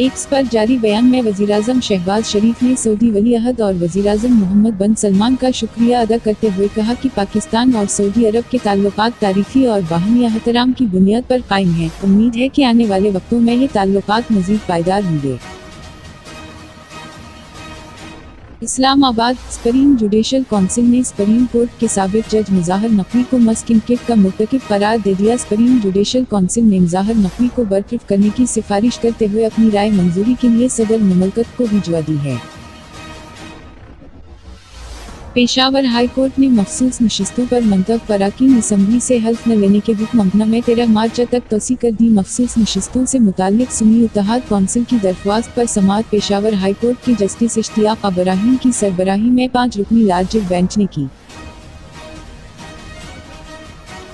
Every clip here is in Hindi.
एक्स पर जारी बयान में वज़ीर-ए-आज़म शहबाज शरीफ ने सऊदी वली अहद और वज़ीर-ए-आज़म मोहम्मद बिन सलमान का शुक्रिया अदा करते हुए कहा कि पाकिस्तान और सऊदी अरब के ताल्लुकात तारीखी और बाहमी एहतराम की बुनियाद पर कायम हैं। उम्मीद है कि आने वाले वक्तों में ये ताल्लुकात मज़ीद पायदार होंगे। इस्लामाबाद सुप्रीम जुडिशल काउंसिल ने सुप्रीम कोर्ट के साबिक जज मुज़ाहिर नकवी को मस्किनकिट का मुर्तकिब करार दे दिया। सुप्रीम जुडिशल काउंसिल ने मुज़ाहिर नकवी को बरतरफ करने की सिफारिश करते हुए अपनी राय मंजूरी के लिए सदर मुमलकत को भिजवा दी है। पेशावर हाई कोर्ट ने मखसूस नशिस्तों पर मंतब अरकान असम्बली से हल्फ न लेने के हुक्म में 13 मार्च तक तोसी कर दी। मखसूस नशिस्तों से मुताल्लिक सुन्नी इत्तेहाद काउंसिल की दरख्वास्त पर समाअत पेशावर हाई कोर्ट के जस्टिस इश्तियाक इब्राहिम की सरबराही में 5 रुकनी लार्ज बेंच ने की।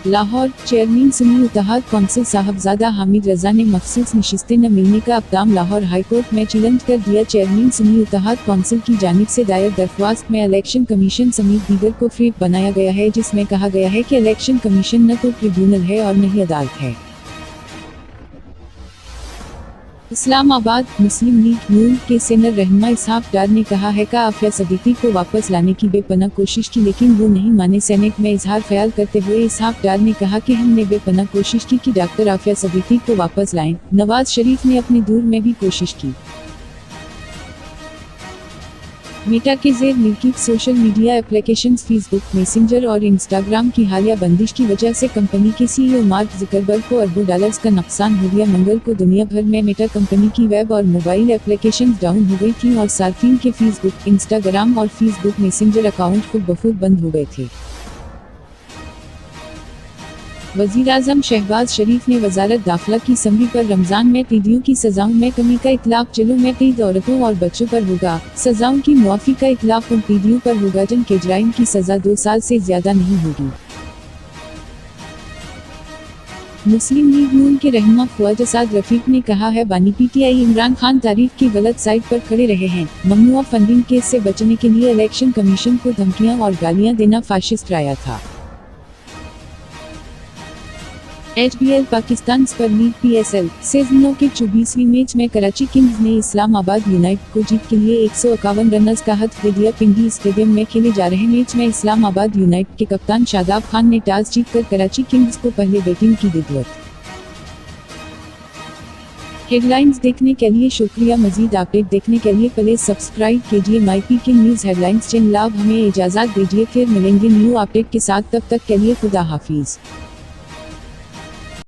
लाहौर चेयरमैन सुन्नी इत्तेहाद काउंसिल साहबजादा हामिद रजा ने मखसूस नशिस्तें न मिलने का इक़दाम लाहौर हाई कोर्ट में चैलेंज कर दिया। चेयरमैन सुन्नी इत्तेहाद काउंसिल की जानिब से दायर दरख्वास्त में इलेक्शन कमीशन समेत दीगर को फेक बनाया गया है, जिसमें कहा गया है कि इलेक्शन कमीशन न तो ट्रिब्यूनल है और न ही अदालत है। इस्लामाबाद मुस्लिम लीग नून के सीनियर रहनुमा इसहाक डार ने कहा है कि आफिया सदीकी को वापस लाने की बेपनाह कोशिश की लेकिन वो नहीं माने। सेनेट में इजहार ख्याल करते हुए इसहाक डार ने कहा कि हमने बेपनाह कोशिश की कि डॉक्टर आफिया सदीकी को वापस लाएं। नवाज शरीफ ने अपने दौर में भी कोशिश की। मेटा के ज़ेर मिल्कियत social media applications Facebook, Messenger और इंस्टाग्राम की हालिया बंदिश की वजह से कंपनी के सीईओ मार्क ज़ुकरबर्ग को अरबों डॉलर्स का नुकसान हो गया। मंगल को दुनिया भर में मेटा कंपनी की वेब और मोबाइल एप्लीकेशंस डाउन हो गई थीं और सार्फिन के फेसबुक, इंस्टाग्राम और फेसबुक मैसेंजर अकाउंट खुद ब खुद बंद हो गए थे। वज़ीर-ए-आज़म शहबाज शरीफ ने वज़ारत दाखिला की समरी पर रमज़ान में कैदियों की सज़ाओं में कमी का इतलाक़। जेलों में कैद औरतों और बच्चों पर होगा सज़ाओं की मुआफ़ी का इतलाक़ उन कैदियों पर होगा जिनके जुर्म की सज़ा 2 साल से ज़्यादा नहीं होगी। मुस्लिम लीग नून के रहनुमा ख्वाजा साद रफ़ीक ने कहा है बानी पीटीआई इमरान खान तारीख की गलत साइड पर खड़े रहे हैं। ममनुआ फंडिंग केस से बचने के लिए इलेक्शन कमीशन को धमकियां और गालियां देना फाशिस्ट राया था। HBL Pakistan super league PSL season के 24वीं मैच में कराची किंग्स ने इस्लामाबाद यूनाइटेड को जीत के लिए 151 रनर्स का हथ दे दिया। पिंडी स्टेडियम में खेले जा रहे मैच में इस्लामाबाद यूनाइटेड के कप्तान शादाब खान ने टॉस जीतकर कराची किंग्स को पहले बैटिंग की दी। हेडलाइंस देखने के लिए शुक्रिया। मजीद अपडेट देखने के लिए प्लीज सब्सक्राइब कीजिए MyPK न्यूज़ हेडलाइंस चैनल। अब हमें इजाज़त दीजिए, फिर मिलेंगे न्यू अपडेट के साथ। तब तक के लिए खुदा हाफिज़।